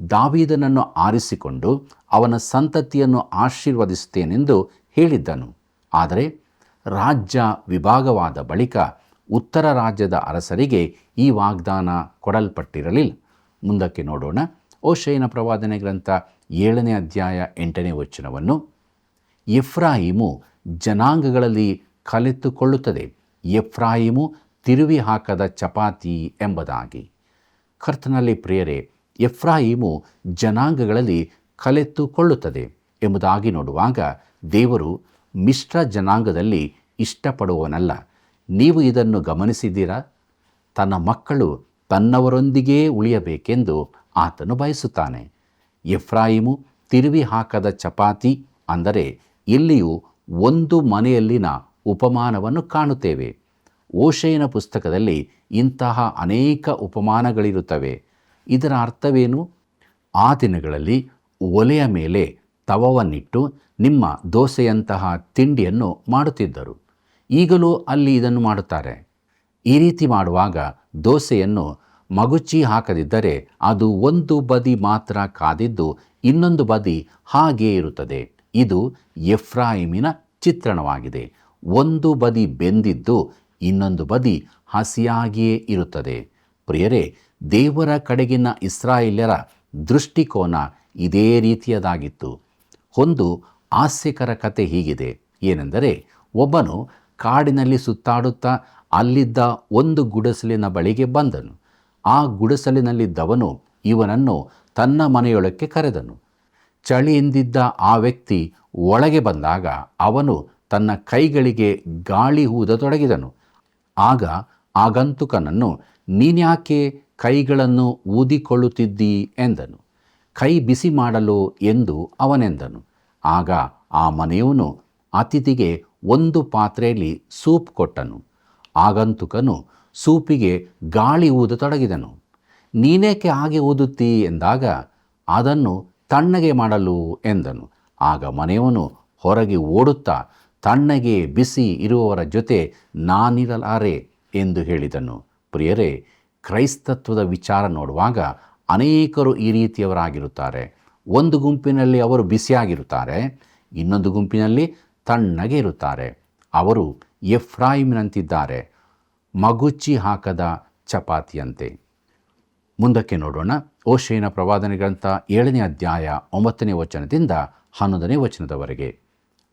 ದಾವೀದನನ್ನು ಆರಿಸಿಕೊಂಡು ಅವನ ಸಂತತಿಯನ್ನು ಆಶೀರ್ವದಿಸುತ್ತೇನೆಂದು ಹೇಳಿದ್ದನು. ಆದರೆ ರಾಜ್ಯ ವಿಭಾಗವಾದ ಬಳಿಕ ಉತ್ತರ ರಾಜ್ಯದ ಅರಸರಿಗೆ ಈ ವಾಗ್ದಾನ ಕೊಡಲ್ಪಟ್ಟಿರಲಿಲ್ಲ. ಮುಂದಕ್ಕೆ ನೋಡೋಣ. ಹೋಶೇಯನ ಪ್ರವಾದನೆ ಗ್ರಂಥ 7ನೇ ಅಧ್ಯಾಯ 8ನೇ ವಚನವನ್ನು. ಎಫ್ರಾಯಿಮು ಜನಾಂಗಗಳಲ್ಲಿ ಕಲಿತುಕೊಳ್ಳುತ್ತದೆ, ಎಫ್ರಾಯಿಮು ತಿರುವಿ ಹಾಕದ ಚಪಾತಿ ಎಂಬುದಾಗಿ. ಕರ್ತನಲ್ಲಿ ಪ್ರಿಯರೇ, ಎಫ್ರಾಯಿಮು ಜನಾಂಗಗಳಲ್ಲಿ ಕಲಿತುಕೊಳ್ಳುತ್ತದೆ ಎಂಬುದಾಗಿ ನೋಡುವಾಗ ದೇವರು ಮಿಶ್ರ ಜನಾಂಗದಲ್ಲಿ ಇಷ್ಟಪಡುವವನಲ್ಲ. ನೀವು ಇದನ್ನು ಗಮನಿಸಿದ್ದೀರಾ? ತನ್ನ ಮಕ್ಕಳು ತನ್ನವರೊಂದಿಗೇ ಉಳಿಯಬೇಕೆಂದು ಆತನು ಬಯಸುತ್ತಾನೆ. ಎಫ್ರಾಯಿಮು ತಿರುವಿ ಹಾಕದ ಚಪಾತಿ ಅಂದರೆ ಇಲ್ಲಿಯೂ ಒಂದು ಮನೆಯಲ್ಲಿನ ಉಪಮಾನವನ್ನು ಕಾಣುತ್ತೇವೆ. ಓಶೇಯನ ಪುಸ್ತಕದಲ್ಲಿ ಇಂತಹ ಅನೇಕ ಉಪಮಾನಗಳಿರುತ್ತವೆ. ಇದರ ಅರ್ಥವೇನು? ಆ ದಿನಗಳಲ್ಲಿ ಒಲೆಯ ಮೇಲೆ ತವವನ್ನಿಟ್ಟು ನಿಮ್ಮ ದೋಸೆಯಂತಹ ತಿಂಡಿಯನ್ನು ಮಾಡುತ್ತಿದ್ದರು. ಈಗಲೂ ಅಲ್ಲಿ ಇದನ್ನು ಮಾಡುತ್ತಾರೆ. ಈ ರೀತಿ ಮಾಡುವಾಗ ದೋಸೆಯನ್ನು ಮಗುಚಿ ಹಾಕದಿದ್ದರೆ ಅದು ಒಂದು ಬದಿ ಮಾತ್ರ ಕಾದಿದ್ದು ಇನ್ನೊಂದು ಬದಿ ಹಾಗೇ ಇರುತ್ತದೆ. ಇದು ಎಫ್ರಾಯಿಮಿನ ಚಿತ್ರಣವಾಗಿದೆ. ಒಂದು ಬದಿ ಬೆಂದಿದ್ದು ಇನ್ನೊಂದು ಬದಿ ಹಸಿಯಾಗಿಯೇ ಇರುತ್ತದೆ. ಪ್ರಿಯರೇ, ದೇವರ ಕಡೆಗಿನ ಇಸ್ರಾಯೇಲ್ಯರ ದೃಷ್ಟಿಕೋನ ಇದೇ ರೀತಿಯದಾಗಿತ್ತು. ಒಂದು ಹಾಸ್ಯಕರ ಕತೆ ಹೀಗಿದೆ. ಏನೆಂದರೆ, ಒಬ್ಬನು ಕಾಡಿನಲ್ಲಿ ಸುತ್ತಾಡುತ್ತಾ ಅಲ್ಲಿದ್ದ ಒಂದು ಗುಡಿಸಲಿನ ಬಳಿಗೆ ಬಂದನು. ಆ ಗುಡಿಸಲಿನಲ್ಲಿದ್ದವನು ಇವನನ್ನು ತನ್ನ ಮನೆಯೊಳಕ್ಕೆ ಕರೆದನು. ಚಳಿಯಿಂದಿದ್ದ ಆ ವ್ಯಕ್ತಿ ಒಳಗೆ ಬಂದಾಗ ಅವನು ತನ್ನ ಕೈಗಳಿಗೆ ಗಾಳಿ ಊದತೊಡಗಿದನು. ಆಗ ಆಗಂತುಕನನ್ನು, ನೀನ್ಯಾಕೆ ಕೈಗಳನ್ನು ಊದಿಕೊಳ್ಳುತ್ತಿದ್ದೀ ಎಂದನು. ಕೈ ಬಿಸಿ ಮಾಡಲು ಎಂದು ಅವನೆಂದನು. ಆಗ ಆ ಮನೆಯವನು ಅತಿಥಿಗೆ ಒಂದು ಪಾತ್ರೆಯಲ್ಲಿ ಸೂಪ್ ಕೊಟ್ಟನು. ಆಗಂತುಕನು ಸೂಪಿಗೆ ಗಾಳಿ ಊದತೊಡಗಿದನು. ನೀನೇಕೆ ಹಾಗೆ ಊದುತ್ತೀ ಎಂದಾಗ, ಅದನ್ನು ತಣ್ಣಗೆ ಮಾಡಲು ಎಂದನು. ಆಗ ಮನೆಯವನು ಹೊರಗೆ ಓಡುತ್ತಾ, ತಣ್ಣಗೆ ಬಿಸಿ ಇರುವವರ ಜೊತೆ ನಾನಿರಲಾರೆ ಎಂದು ಹೇಳಿದನು. ಪ್ರಿಯರೇ, ಕ್ರೈಸ್ತತ್ವದ ವಿಚಾರ ನೋಡುವಾಗ ಅನೇಕರು ಈ ರೀತಿಯವರಾಗಿರುತ್ತಾರೆ. ಒಂದು ಗುಂಪಿನಲ್ಲಿ ಅವರು ಬಿಸಿಯಾಗಿರುತ್ತಾರೆ, ಇನ್ನೊಂದು ಗುಂಪಿನಲ್ಲಿ ತಣ್ಣಗೆ ಇರುತ್ತಾರೆ. ಅವರು ಎಫ್ರಾಯಿಮಿನಂತಿದ್ದಾರೆ, ಮಗುಚಿ ಹಾಕದ ಚಪಾತಿಯಂತೆ. ಮುಂದಕ್ಕೆ ನೋಡೋಣ. ಓಶೇಯನ ಪ್ರವಾದನೆ ಗ್ರಂಥ 7ನೇ ಅಧ್ಯಾಯ 9ನೇ ವಚನದಿಂದ 11ನೇ ವಚನದವರೆಗೆ.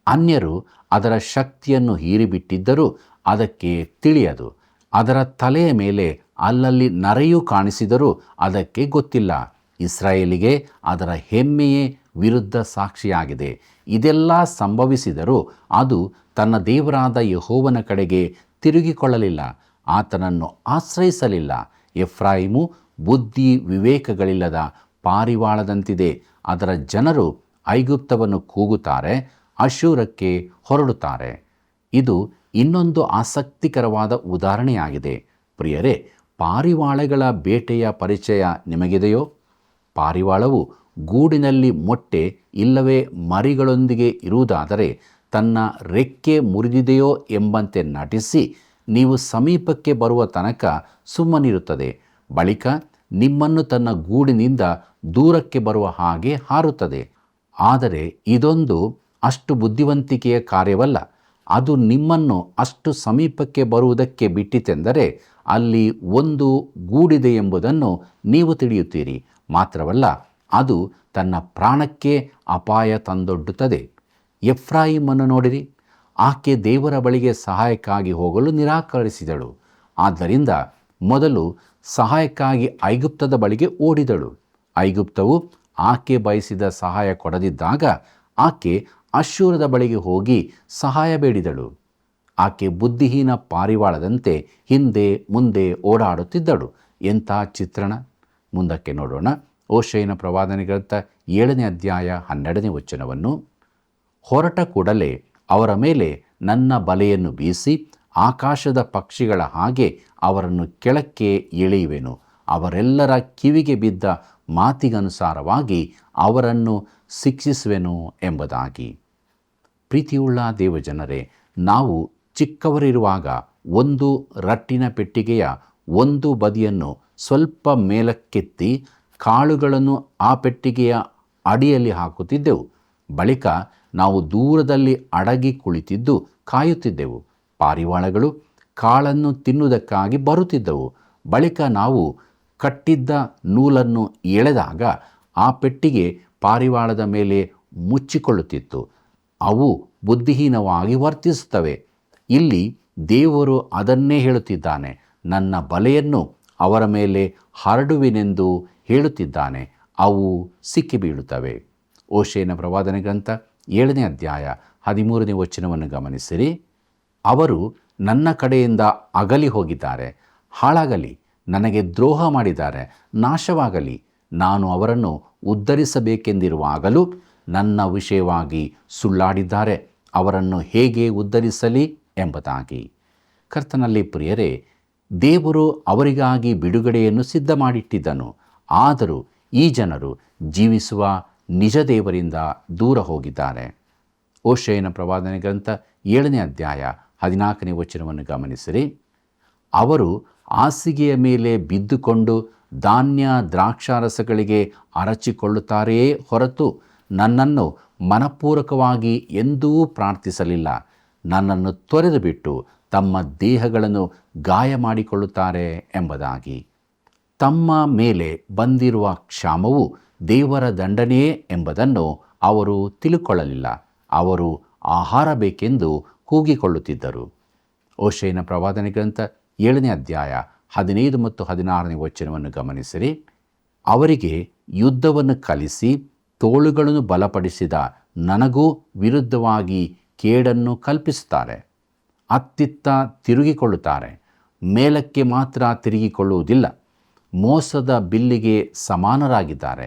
ಅನ್ಯರು ಅದರ ಶಕ್ತಿಯನ್ನು ಹೀರಿಬಿಟ್ಟಿದ್ದರೂ ಅದಕ್ಕೆ ತಿಳಿಯದು. ಅದರ ತಲೆಯ ಮೇಲೆ ಅಲ್ಲಲ್ಲಿ ನರೆಯೂ ಕಾಣಿಸಿದರೂ ಅದಕ್ಕೆ ಗೊತ್ತಿಲ್ಲ. ಇಸ್ರಾಯೇಲಿಗೆ ಅದರ ಹೆಮ್ಮೆಯೇ ವಿರುದ್ಧ ಸಾಕ್ಷಿಯಾಗಿದೆ. ಇದೆಲ್ಲ ಸಂಭವಿಸಿದರೂ ಅದು ತನ್ನ ದೇವರಾದ ಯೆಹೋವನ ಕಡೆಗೆ ತಿರುಗಿಕೊಳ್ಳಲಿಲ್ಲ, ಆತನನ್ನು ಆಶ್ರಯಿಸಲಿಲ್ಲ. ಎಫ್ರಾಯಿಮು ಬುದ್ಧಿ ವಿವೇಕಗಳಿಲ್ಲದ ಪಾರಿವಾಳದಂತಿದೆ. ಅದರ ಜನರು ಐಗುಪ್ತವನ್ನು ಕೂಗುತ್ತಾರೆ, ಅಶ್ಶೂರಕ್ಕೆ ಹೊರಡುತ್ತಾರೆ. ಇದು ಇನ್ನೊಂದು ಆಸಕ್ತಿಕರವಾದ ಉದಾಹರಣೆಯಾಗಿದೆ. ಪ್ರಿಯರೇ, ಪಾರಿವಾಳಗಳ ಬೇಟೆಯ ಪರಿಚಯ ನಿಮಗಿದೆಯೋ? ಪಾರಿವಾಳವು ಗೂಡಿನಲ್ಲಿ ಮೊಟ್ಟೆ ಇಲ್ಲವೇ ಮರಿಗಳೊಂದಿಗೆ ಇರುವುದಾದರೆ ತನ್ನ ರೆಕ್ಕೆ ಮುರಿದಿದೆಯೋ ಎಂಬಂತೆ ನಟಿಸಿ ನೀವು ಸಮೀಪಕ್ಕೆ ಬರುವ ತನಕ ಸುಮ್ಮನಿರುತ್ತದೆ. ಬಳಿಕ ನಿಮ್ಮನ್ನು ತನ್ನ ಗೂಡಿನಿಂದ ದೂರಕ್ಕೆ ಬರುವ ಹಾಗೆ ಹಾರುತ್ತದೆ. ಆದರೆ ಇದೊಂದು ಅಷ್ಟು ಬುದ್ಧಿವಂತಿಕೆಯ ಕಾರ್ಯವಲ್ಲ. ಅದು ನಿಮ್ಮನ್ನು ಅಷ್ಟು ಸಮೀಪಕ್ಕೆ ಬರುವುದಕ್ಕೆ ಬಿಟ್ಟಿತೆಂದರೆ ಅಲ್ಲಿ ಒಂದು ಗೂಡಿದೆ ಎಂಬುದನ್ನು ನೀವು ತಿಳಿಯುತ್ತೀರಿ. ಮಾತ್ರವಲ್ಲ, ಅದು ತನ್ನ ಪ್ರಾಣಕ್ಕೆ ಅಪಾಯ ತಂದೊಡ್ಡುತ್ತದೆ. ಎಫ್ರಾಯಿಮನ್ನು ನೋಡಿರಿ, ಆಕೆ ದೇವರ ಬಳಿಗೆ ಸಹಾಯಕ್ಕಾಗಿ ಹೋಗಲು ನಿರಾಕರಿಸಿದಳು. ಆದ್ದರಿಂದ ಮೊದಲು ಸಹಾಯಕ್ಕಾಗಿ ಐಗುಪ್ತದ ಬಳಿಗೆ ಓಡಿದಳು. ಐಗುಪ್ತವು ಆಕೆ ಬಯಸಿದ ಸಹಾಯ ಕೊಡದಿದ್ದಾಗ ಆಕೆ ಅಶ್ಶೂರದ ಬಳಿಗೆ ಹೋಗಿ ಸಹಾಯ ಬೇಡಿದಳು. ಆಕೆ ಬುದ್ಧಿಹೀನ ಪಾರಿವಾಳದಂತೆ ಹಿಂದೆ ಮುಂದೆ ಓಡಾಡುತ್ತಿದ್ದಳು. ಎಂಥ ಚಿತ್ರಣ! ಮುಂದಕ್ಕೆ ನೋಡೋಣ. ಓಶೇಯನ ಪ್ರವಾದನೆ ಗ್ರಂಥ 7ನೇ ಅಧ್ಯಾಯ 12ನೇ ವಚನವನ್ನು. ಹೊರಟ ಕೂಡಲೇ ಅವರ ಮೇಲೆ ನನ್ನ ಬಲೆಯನ್ನು ಬೀಸಿ ಆಕಾಶದ ಪಕ್ಷಿಗಳ ಹಾಗೆ ಅವರನ್ನು ಕೆಳಕ್ಕೆ ಎಳೆಯುವೆನು. ಅವರೆಲ್ಲರ ಕಿವಿಗೆ ಬಿದ್ದ ಮಾತಿಗನುಸಾರವಾಗಿ ಅವರನ್ನು ಶಿಕ್ಷಿಸುವೆನು ಎಂಬುದಾಗಿ. ಪ್ರೀತಿಯುಳ್ಳ ದೇವಜನರೇ, ನಾವು ಚಿಕ್ಕವರಿರುವಾಗ ಒಂದು ರಟ್ಟಿನ ಪೆಟ್ಟಿಗೆಯ ಒಂದು ಬದಿಯನ್ನು ಸ್ವಲ್ಪ ಮೇಲಕ್ಕೆತ್ತಿ ಕಾಳುಗಳನ್ನು ಆ ಪೆಟ್ಟಿಗೆಯ ಅಡಿಯಲ್ಲಿ ಹಾಕುತ್ತಿದ್ದೆವು. ಬಳಿಕ ನಾವು ದೂರದಲ್ಲಿ ಅಡಗಿ ಕುಳಿತಿದ್ದು ಕಾಯುತ್ತಿದ್ದೆವು. ಪಾರಿವಾಳಗಳು ಕಾಳನ್ನು ತಿನ್ನುವುದಕ್ಕಾಗಿ ಬರುತ್ತಿದ್ದವು. ಬಳಿಕ ನಾವು ಕಟ್ಟಿದ್ದ ನೂಲನ್ನು ಎಳೆದಾಗ ಆ ಪೆಟ್ಟಿಗೆ ಪಾರಿವಾಳದ ಮೇಲೆ ಮುಚ್ಚಿಕೊಳ್ಳುತ್ತಿತ್ತು. ಅವು ಬುದ್ಧಿಹೀನವಾಗಿ ವರ್ತಿಸುತ್ತವೆ. ಇಲ್ಲಿ ದೇವರು ಅದನ್ನೇ ಹೇಳುತ್ತಿದ್ದಾನೆ. ನನ್ನ ಬಲೆಯನ್ನು ಅವರ ಮೇಲೆ ಹರಡುವೆನೆಂದು ಹೇಳುತ್ತಿದ್ದಾನೆ. ಅವು ಸಿಕ್ಕಿಬೀಳುತ್ತವೆ. ಓಶೇಯನ ಪ್ರವಾದನೆ ಗ್ರಂಥ 7ನೇ ಅಧ್ಯಾಯ 13ನೇ ವಚನವನ್ನು ಗಮನಿಸಿರಿ. ಅವರು ನನ್ನ ಕಡೆಯಿಂದ ಅಗಲಿ ಹೋಗಿದ್ದಾರೆ. ಹಾಳಾಗಲಿ, ನನಗೆ ದ್ರೋಹ ಮಾಡಿದ್ದಾರೆ, ನಾಶವಾಗಲಿ. ನಾನು ಅವರನ್ನು ಉದ್ಧರಿಸಬೇಕೆಂದಿರುವಾಗಲೂ ನನ್ನ ವಿಷಯವಾಗಿ ಸುಳ್ಳಾಡಿದ್ದಾರೆ. ಅವರನ್ನು ಹೇಗೆ ಉದ್ಧರಿಸಲಿ ಎಂಬುದಾಗಿ. ಕರ್ತನಲ್ಲಿ ಪ್ರಿಯರೇ, ದೇವರು ಅವರಿಗಾಗಿ ಬಿಡುಗಡೆಯನ್ನು ಸಿದ್ಧ ಮಾಡಿಟ್ಟಿದ್ದನು. ಆದರೂ ಈ ಜನರು ಜೀವಿಸುವ ನಿಜ ದೇವರಿಂದ ದೂರ ಹೋಗಿದ್ದಾರೆ. ಓಶೇಯನ ಪ್ರವಾದನೆ ಗ್ರಂಥ 7ನೇ ಅಧ್ಯಾಯ 14ನೇ ವಚನವನ್ನು ಗಮನಿಸಿರಿ. ಅವರು ಹಾಸಿಗೆಯ ಮೇಲೆ ಬಿದ್ದುಕೊಂಡು ಧಾನ್ಯ ದ್ರಾಕ್ಷಾರಸಗಳಿಗೆ ಅರಚಿಕೊಳ್ಳುತ್ತಾರೆಯೇ ಹೊರತು ನನ್ನನ್ನು ಮನಪೂರ್ವಕವಾಗಿ ಎಂದೂ ಪ್ರಾರ್ಥಿಸಲಿಲ್ಲ. ನನ್ನನ್ನು ತೊರೆದು ಬಿಟ್ಟು ತಮ್ಮ ದೇಹಗಳನ್ನು ಗಾಯ ಮಾಡಿಕೊಳ್ಳುತ್ತಾರೆ ಎಂಬುದಾಗಿ. ತಮ್ಮ ಮೇಲೆ ಬಂದಿರುವ ಕ್ಷಾಮವು ದೇವರ ದಂಡನೆಯೇ ಎಂಬುದನ್ನು ಅವರು ತಿಳುಕೊಳ್ಳಲಿಲ್ಲ. ಅವರು ಆಹಾರ ಬೇಕೆಂದು ಕೂಗಿಕೊಳ್ಳುತ್ತಿದ್ದರು. ಓಶೇಯನ ಪ್ರವಾದನೆ ಗ್ರಂಥ 7ನೇ ಅಧ್ಯಾಯ 15 ಮತ್ತು 16ನೇ ವಚನವನ್ನು ಗಮನಿಸಿರಿ. ಅವರಿಗೆ ಯುದ್ಧವನ್ನು ಕಲಿಸಿ ತೋಳುಗಳನ್ನು ಬಲಪಡಿಸಿದ ನನಗೂ ವಿರುದ್ಧವಾಗಿ ಕೇಡನ್ನು ಕಲ್ಪಿಸುತ್ತಾರೆ. ಅತ್ತಿತ್ತ ತಿರುಗಿಕೊಳ್ಳುತ್ತಾರೆ, ಮೇಲಕ್ಕೆ ಮಾತ್ರ ತಿರುಗಿಕೊಳ್ಳುವುದಿಲ್ಲ. ಮೋಸದ ಬಿಲ್ಲಿಗೆ ಸಮಾನರಾಗಿದ್ದಾರೆ.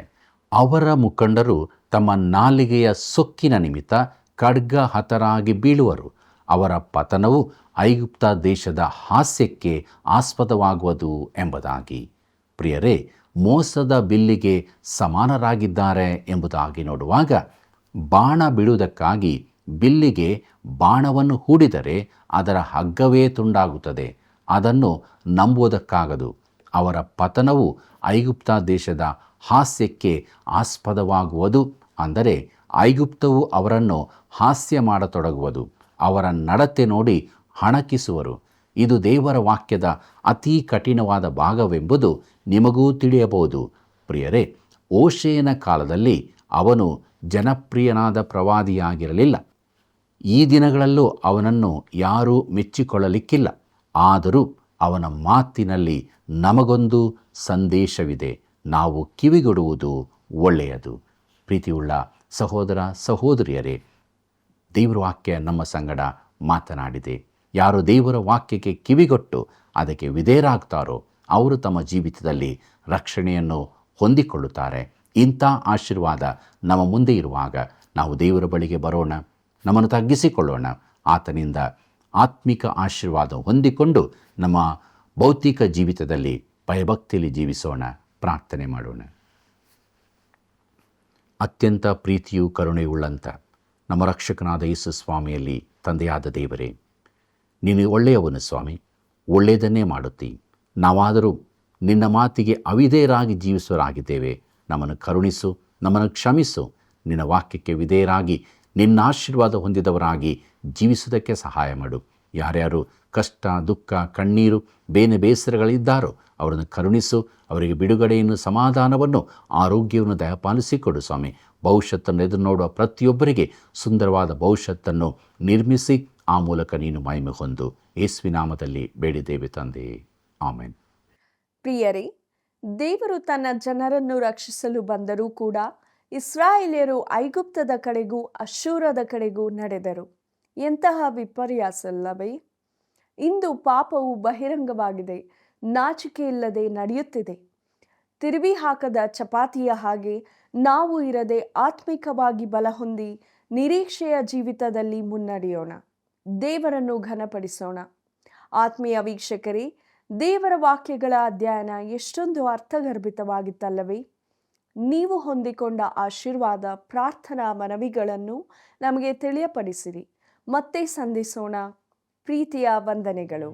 ಅವರ ಮುಖಂಡರು ತಮ್ಮ ನಾಲಿಗೆಯ ಸೊಕ್ಕಿನ ನಿಮಿತ್ತ ಖಡ್ಗ ಹತರಾಗಿ ಬೀಳುವರು. ಅವರ ಪತನವು ಐಗುಪ್ತ ದೇಶದ ಹಾಸ್ಯಕ್ಕೆ ಆಸ್ಪದವಾಗುವುದು ಎಂಬುದಾಗಿ. ಪ್ರಿಯರೇ, ಮೋಸದ ಬಿಲ್ಲಿಗೆ ಸಮಾನರಾಗಿದ್ದಾರೆ ಎಂಬುದಾಗಿ ನೋಡುವಾಗ, ಬಾಣ ಬಿಡುವುದಕ್ಕಾಗಿ ಬಿಲ್ಲಿಗೆ ಬಾಣವನ್ನು ಹೂಡಿದರೆ ಅದರ ಹಗ್ಗವೇ ತುಂಡಾಗುತ್ತದೆ. ಅದನ್ನು ನಂಬುವುದಕ್ಕಾಗದು. ಅವರ ಪತನವು ಐಗುಪ್ತ ದೇಶದ ಹಾಸ್ಯಕ್ಕೆ ಆಸ್ಪದವಾಗುವುದು. ಅಂದರೆ ಐಗುಪ್ತವು ಅವರನ್ನು ಹಾಸ್ಯ ಮಾಡತೊಡಗುವುದು. ಅವರ ನಡತೆ ನೋಡಿ ಹಣಕಿಸುವರು. ಇದು ದೇವರ ವಾಕ್ಯದ ಅತೀ ಕಠಿಣವಾದ ಭಾಗವೆಂಬುದು ನಿಮಗೂ ತಿಳಿಯಬಹುದು. ಪ್ರಿಯರೇ, ಓಶೇಯನ ಕಾಲದಲ್ಲಿ ಅವನು ಜನಪ್ರಿಯನಾದ ಪ್ರವಾದಿಯಾಗಿರಲಿಲ್ಲ. ಈ ದಿನಗಳಲ್ಲೂ ಅವನನ್ನು ಯಾರೂ ಮೆಚ್ಚಿಕೊಳ್ಳಲಿಕ್ಕಿಲ್ಲ. ಆದರೂ ಅವನ ಮಾತಿನಲ್ಲಿ ನಮಗೊಂದು ಸಂದೇಶವಿದೆ. ನಾವು ಕಿವಿಗೊಡುವುದು ಒಳ್ಳೆಯದು. ಪ್ರೀತಿಯುಳ್ಳ ಸಹೋದರ ಸಹೋದರಿಯರೇ, ದೇವರ ವಾಕ್ಯ ನಮ್ಮ ಸಂಗಡ ಮಾತನಾಡಿದೆ. ಯಾರು ದೇವರ ವಾಕ್ಯಕ್ಕೆ ಕಿವಿಗೊಟ್ಟು ಅದಕ್ಕೆ ವಿಧೇಯರಾಗ್ತಾರೋ ಅವರು ತಮ್ಮ ಜೀವಿತದಲ್ಲಿ ರಕ್ಷಣೆಯನ್ನು ಹೊಂದಿಕೊಳ್ಳುತ್ತಾರೆ. ಇಂಥ ಆಶೀರ್ವಾದ ನಮ್ಮ ಮುಂದೆ ಇರುವಾಗ ನಾವು ದೇವರ ಬಳಿಗೆ ಬರೋಣ, ನಮ್ಮನ್ನು ತಗ್ಗಿಸಿಕೊಳ್ಳೋಣ. ಆತನಿಂದ ಆತ್ಮಿಕ ಆಶೀರ್ವಾದ ಹೊಂದಿಕೊಂಡು ನಮ್ಮ ಭೌತಿಕ ಜೀವಿತದಲ್ಲಿ ಭಯಭಕ್ತಿಯಲ್ಲಿ ಜೀವಿಸೋಣ. ಪ್ರಾರ್ಥನೆ ಮಾಡೋಣ. ಅತ್ಯಂತ ಪ್ರೀತಿಯೂ ಕರುಣೆಯುಳ್ಳಂಥ ನಮ್ಮ ರಕ್ಷಕನಾದ ಯೇಸು ಸ್ವಾಮಿಯಲ್ಲಿ ತಂದೆಯಾದ ದೇವರೇ, ನೀನು ಒಳ್ಳೆಯವನು ಸ್ವಾಮಿ, ಒಳ್ಳೆಯದನ್ನೇ ಮಾಡುತ್ತಿ. ನಾವಾದರೂ ನಿನ್ನ ಮಾತಿಗೆ ಅವಿಧೇಯರಾಗಿ ಜೀವಿಸುವರಾಗಿದ್ದೇವೆ. ನಮ್ಮನ್ನು ಕರುಣಿಸು, ನಮ್ಮನ್ನು ಕ್ಷಮಿಸು. ನಿನ್ನ ವಾಕ್ಯಕ್ಕೆ ವಿಧೇಯರಾಗಿ ನಿನ್ನ ಆಶೀರ್ವಾದ ಹೊಂದಿದವರಾಗಿ ಜೀವಿಸುವುದಕ್ಕೆ ಸಹಾಯ ಮಾಡು. ಯಾರ್ಯಾರು ಕಷ್ಟ, ದುಃಖ, ಕಣ್ಣೀರು, ಬೇಸರಗಳಿದ್ದಾರೋ ಅವರನ್ನು ಕರುಣಿಸು. ಅವರಿಗೆ ಬಿಡುಗಡೆಯನ್ನು, ಸಮಾಧಾನವನ್ನು, ಆರೋಗ್ಯವನ್ನು ದಯಪಾಲಿಸಿಕೊಡು ಸ್ವಾಮಿ. ಭವಿಷ್ಯತ್ತನ್ನು ಎದುರು ನೋಡುವ ಪ್ರತಿಯೊಬ್ಬರಿಗೆ ಸುಂದರವಾದ ಭವಿಷ್ಯತ್ತನ್ನು ನಿರ್ಮಿಸಿ ಆ ಮೂಲಕ ನೀನು ಮಹಿಮೆ ಹೊಂದು. ಯೇಸುವಿನ ನಾಮದಲ್ಲಿ ಬೇಡಿದ್ದೇವೆ ತಂದೆ, ಆಮೆನ್. ಪ್ರಿಯರೇ, ದೇವರು ತನ್ನ ಜನರನ್ನು ರಕ್ಷಿಸಲು ಬಂದರೂ ಕೂಡ ಇಸ್ರಾಯೇಲ್ಯರು ಐಗುಪ್ತದ ಕಡೆಗೂ ಅಶ್ಶೂರದ ಕಡೆಗೂ ನಡೆದರು. ಎಂತಹ ವಿಪರ್ಯಾಸ ಅಲ್ಲವೇ? ಇಂದು ಪಾಪವು ಬಹಿರಂಗವಾಗಿದೆ, ನಾಚಿಕೆಯಿಲ್ಲದೆ ನಡೆಯುತ್ತಿದೆ. ತಿರುವಿ ಹಾಕದ ಚಪಾತಿಯ ಹಾಗೆ ನಾವು ಇರದೆ ಆತ್ಮಿಕವಾಗಿ ಬಲ ಹೊಂದಿ ನಿರೀಕ್ಷೆಯ ಜೀವಿತದಲ್ಲಿ ಮುನ್ನಡೆಯೋಣ. ದೇವರನ್ನು ಘನಪಡಿಸೋಣ. ಆತ್ಮೀಯ ವೀಕ್ಷಕರೇ, ದೇವರ ವಾಕ್ಯಗಳ ಅಧ್ಯಯನ ಎಷ್ಟೊಂದು ಅರ್ಥಗರ್ಭಿತವಾಗಿತ್ತಲ್ಲವೇ? ನೀವು ಹೊಂದಿಕೊಂಡ ಆಶೀರ್ವಾದ, ಪ್ರಾರ್ಥನಾ ಮನವಿಗಳನ್ನು ನಮಗೆ ತಿಳಿಯಪಡಿಸಿರಿ. ಮತ್ತೆ ಸಂಧಿಸೋಣ. ಪ್ರೀತಿಯ ವಂದನೆಗಳು.